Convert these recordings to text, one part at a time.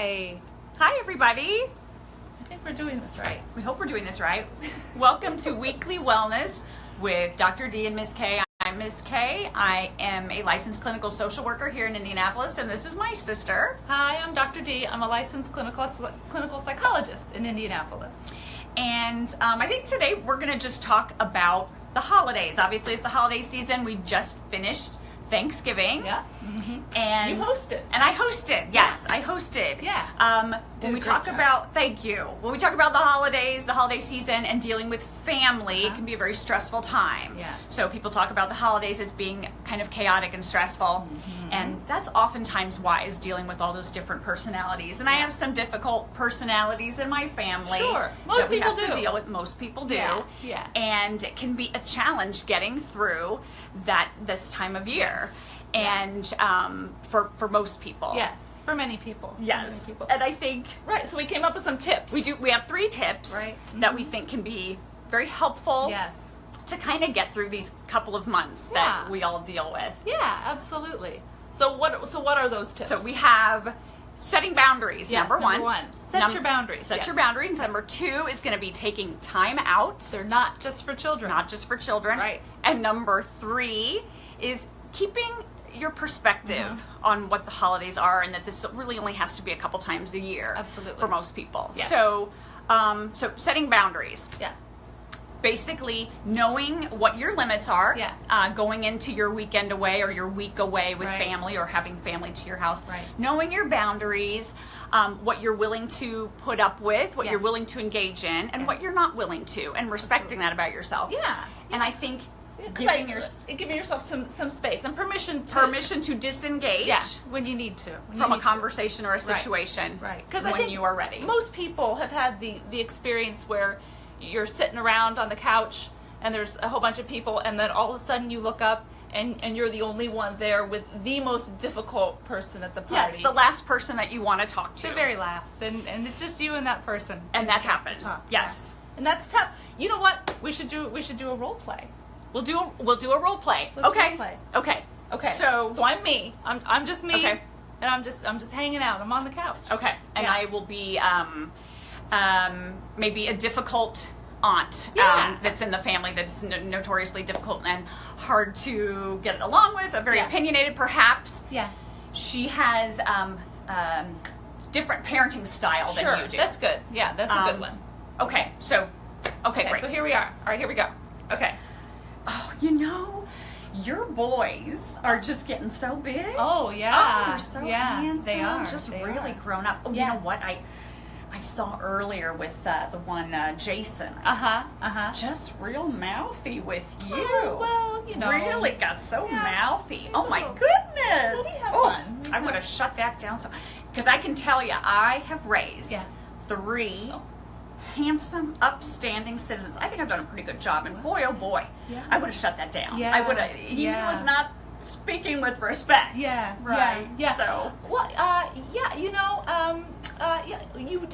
Hi. Hi, everybody. I think we're doing this right. We hope we're doing this right. Welcome to Weekly Wellness with Dr. D and Ms. K. I'm Ms. K. I am a licensed clinical social worker here in Indianapolis, and this is my sister. Hi, I'm Dr. D. I'm a licensed clinical psychologist in Indianapolis. And I think today we're going to just talk about the holidays. Obviously, it's the holiday season. We just finished Thanksgiving. Yeah. Mm-hmm. And you hosted. And I hosted. Yes, Yeah. I hosted. Yeah. When we talk about, thank you. When we talk about the holidays, the holiday season, and dealing with family, it can be a very stressful time. Yes. So people talk about the holidays as being kind of chaotic and stressful. Mm-hmm. And that's oftentimes why is dealing with all those different personalities. And I have some difficult personalities in my family. Sure. Most people have to do. deal with. Most people do. Yeah. And it can be a challenge getting through this time of year. Yes. And for most people. Yes. For many people. Yes. For many people. And I think Right. So we came up with some tips. we have 3 tips Right. that we think can be very helpful Yes. to kind of get through these couple of months that Yeah. we all deal with. Yeah. Absolutely. So what are those tips? So we have setting boundaries. Yes, number one. Set your boundaries. Set yes. your boundaries. Number 2 is going to be taking time out. They're not just for children. Not just for children. Right. And number 3 is keeping your perspective on what the holidays are, and that this really only has to be a couple times a year. Absolutely. For most people. Yes. So setting boundaries. Yeah. Basically knowing what your limits are, Yeah. Going into your weekend away or your week away with Right. family or having family to your house, Right. knowing your boundaries, what you're willing to put up with, what Yes. you're willing to engage in, and Yes. what you're not willing to, and respecting that about yourself. Yeah. And I think Giving giving yourself some space and permission to disengage Yeah, when you need to. from a conversation or a situation Right. Because when you are ready. Most people have had the experience where you're sitting around on the couch and there's a whole bunch of people, and then all of a sudden you look up and you're the only one there with the most difficult person at the party. Yes, the last person that you want to talk to. The very last. And it's just you and that person. And that happens. Yes. Yeah. And that's tough. You know what? We should do a role play. We'll do a role play. Let's Okay. role play. Okay. Okay. So I'm me. I'm just me. Okay. And I'm just hanging out. I'm on the couch. okay, and Yeah. I will be maybe a difficult aunt Yeah. that's in the family that's notoriously difficult and hard to get along with. A very Yeah. opinionated, perhaps. Yeah. She has different parenting style Sure. than you do. That's good. Yeah, that's a good Um, one. Okay. Okay, great. So here we are. All right, here we go. Okay. Oh, your boys are just getting so big. Oh yeah. Oh, they're so yeah, handsome. They are. Just They really are. grown up. Oh, Yeah. you know what? I saw earlier with the one Jason. Just real mouthy with you. Oh, well, you know. Really got so Yeah. mouthy. He's Oh a my little- goodness. We have Oh, fun. We I would have- have shut that down. So, because I can tell you, I have raised Yeah. 3 Oh. handsome, upstanding citizens. I think I've done a pretty good job. And boy, oh boy, Yeah. I would have shut that down. Yeah. I would have. He Yeah. was not speaking with respect. Yeah. Right. Yeah. So. Well, yeah. Yeah. You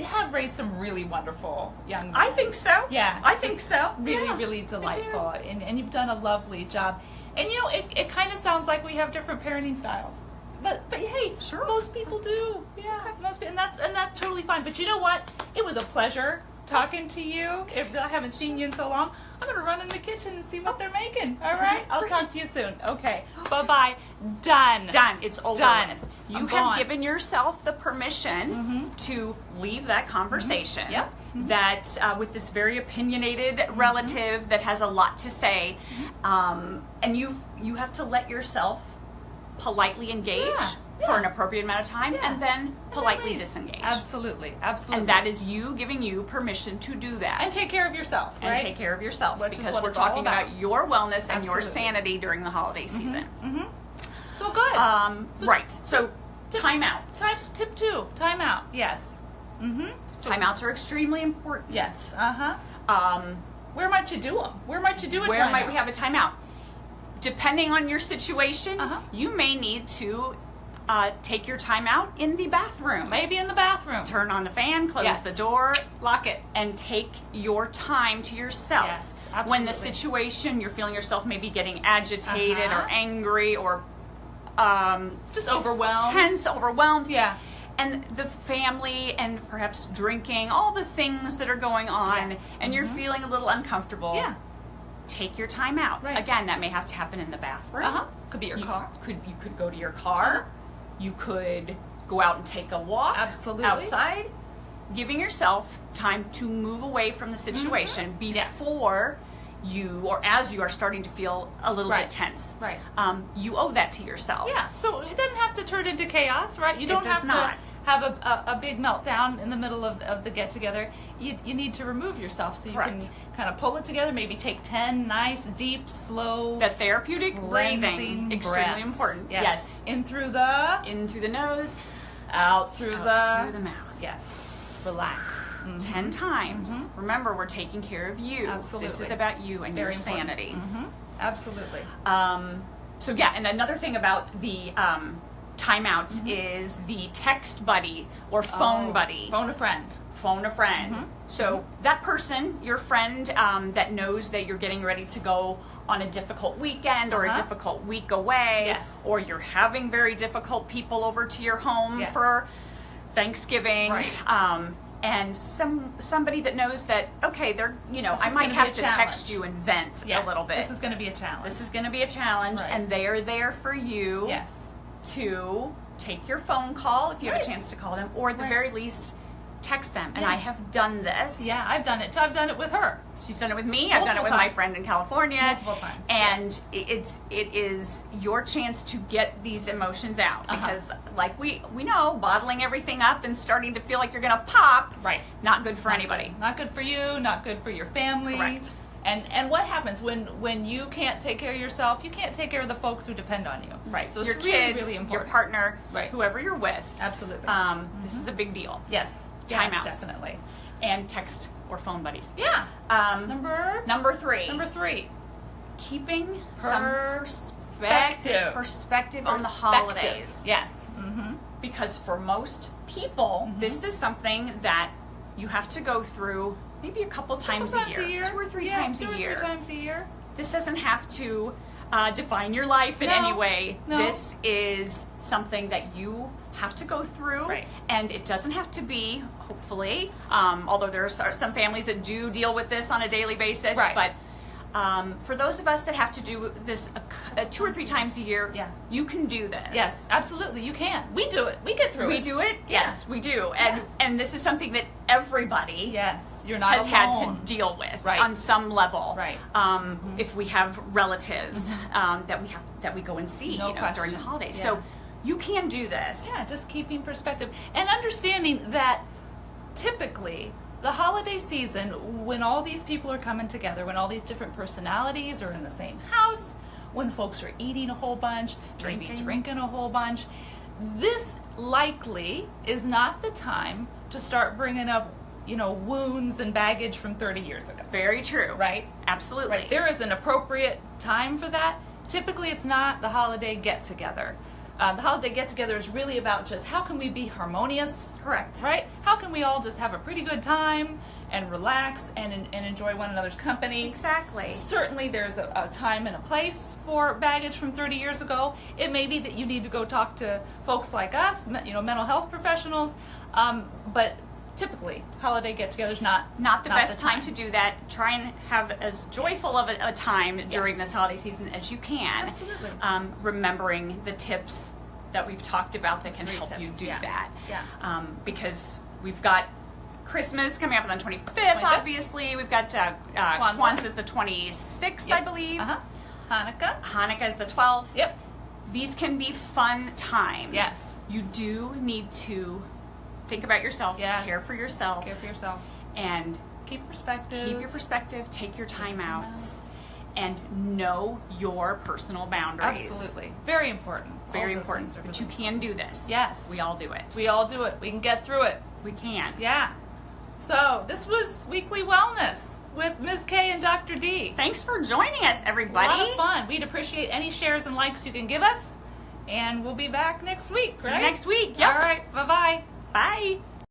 have raised some really wonderful young. I think so. Yeah. I think just so. Really, Yeah, really I do. delightful, and you've done a lovely job. And it kind of sounds like we have different parenting styles. But hey, Sure. most people do. Yeah, most people, and that's totally fine. But you know what? It was a pleasure talking to you. I haven't seen you in so long. I'm gonna run in the kitchen and see what they're making. All right, I'll talk to you soon. Okay, bye. Done. Done. It's over Done. with. You I'm have gone. given yourself the permission to leave that conversation. Yep. That with this very opinionated relative that has a lot to say, and you have to let yourself politely engage Yeah. for an appropriate amount of time, Yeah. and then politely leave. disengage. Absolutely. And that is you giving you permission to do that. And take care of yourself. And right? take care of yourself, Which is because what we're it's all talking about. about your wellness and your Absolutely. sanity during the holiday season. So good. So- Right. So time out. Tip 2. Time out. Yes. So, Timeouts are extremely important. Yes. Where might you do them? Where might you do a Where timeout? might we have a timeout? Depending on your situation, Uh-huh. you may need to take your time out in the bathroom. Maybe in the bathroom. Turn on the fan, close Yes. the door, Lock it. and take your time to yourself. Yes, When the absolutely. situation, you're feeling yourself maybe getting agitated Uh-huh. or angry or Just overwhelmed. tense, overwhelmed. Yeah. and the family and perhaps drinking, all the things that are going on, Yes. and you're feeling a little uncomfortable. Yeah. Take your time out. Right. Again, that may have to happen in the bathroom. Could be your car. You could go to your car. You could go out and take a walk. Absolutely. Outside. Giving yourself time to move away from the situation before you, or as you are starting to feel a little bit tense. Right. You owe that to yourself. Yeah, so it doesn't have to turn into chaos, right? You don't does have not. to have a big meltdown in the middle of the get-together. You need to remove yourself so you can kind of pull it together, maybe take 10 nice, deep, slow, The therapeutic breathing, cleansing extremely breaths. important. Yes. In through the... In through the nose, Out through out through the mouth. Yes. Relax. 10 times. Remember, we're taking care of you. Absolutely. This is about you and Very your important. sanity. Absolutely. So yeah, and another thing about the timeouts is the text buddy or phone buddy. Phone a friend. Phone a friend. So that person, your friend that knows that you're getting ready to go on a difficult weekend or a difficult week away, Yes. or you're having very difficult people over to your home Yes. for Thanksgiving. Right. And somebody that knows that, okay, they're, I is might gonna be have a to challenge. text you and vent a little bit. This is going to be a challenge. This is going to be a challenge, Right. and they are there for you Yes. to take your phone call if you have Right. a chance to call them, or at the Right. very least, text them. And Yeah. I have done this. Yeah, I've done it too. I've done it with her. She's done it with me. I've done it Multiple with my times. friend in California. Multiple times. And it is your chance to get these emotions out, because like we know, bottling everything up and starting to feel like you're going to pop, Right. not good for Not anybody. good. Not good for you, not good for your family. Correct. And what happens when you can't take care of yourself? You can't take care of the folks who depend on you. Right. So it's your really, kids, really your important. partner, Right. whoever you're with. Absolutely. This is a big deal. Yes. Timeouts. Yeah, definitely. And text or phone buddies. Yeah. Number three. Number 3. Keeping Perspective. some perspective on the holidays. Yes. Because for most people, this is something that you have to go through maybe a couple times a year. 2 or 3 times a year. 2 or 3 times a year. This doesn't have to define your life in No. any way. No. This is something that you have to go through, Right. and it doesn't have to be, hopefully, although there are some families that do deal with this on a daily basis, Right. but for those of us that have to do this 2 or 3 times a year, Yeah. you can do this. Yes, absolutely. You can. We do it. We get through We it. do it? Yeah. Yes, we do. And this is something that everybody Yes. You're not has had to alone. deal with Right. on some level. Right. If we have relatives that we go and see No during question. the holidays. Yeah. So you can do this. Yeah, just keeping perspective and understanding that typically the holiday season, when all these people are coming together, when all these different personalities are in the same house, when folks are eating a whole bunch, maybe drinking a whole bunch, this likely is not the time to start bringing up, wounds and baggage from 30 years ago. Very true. Right? Absolutely. Right. There is an appropriate time for that. Typically, it's not the holiday get-together. The holiday get-together is really about just how can we be harmonious, Correct. right? How can we all just have a pretty good time and relax and enjoy one another's company? Exactly. Certainly, there's a time and a place for baggage from 30 years ago. It may be that you need to go talk to folks like us, mental health professionals, but typically, holiday get-together's not the best time to do that. Try and have as joyful of a time during this holiday season as you can. Absolutely. Remembering the tips that we've talked about that can 3 help tips, you do yeah. that. Yeah. Because we've got Christmas coming up on the 25th, obviously. We've got Kwanzaa's the 26th, I believe. Hanukkah. Hanukkah is the 12th. Yep. These can be fun times. Yes. You do need to think about yourself, Yes. care for yourself, Care for yourself. and Keep perspective. keep your perspective, take your time out, timeouts. and know your personal boundaries. Absolutely. Very important. Very All those important. things are But you really can do this. Yes. We all do it. We all do it. We can get through it. We can. Yeah. So this was Weekly Wellness with Ms. K and Dr. D. Thanks for joining us, everybody. A lot of fun. We'd appreciate any shares and likes you can give us. And we'll be back next week, See right? you next week. Yep. All right. Bye-bye. Bye.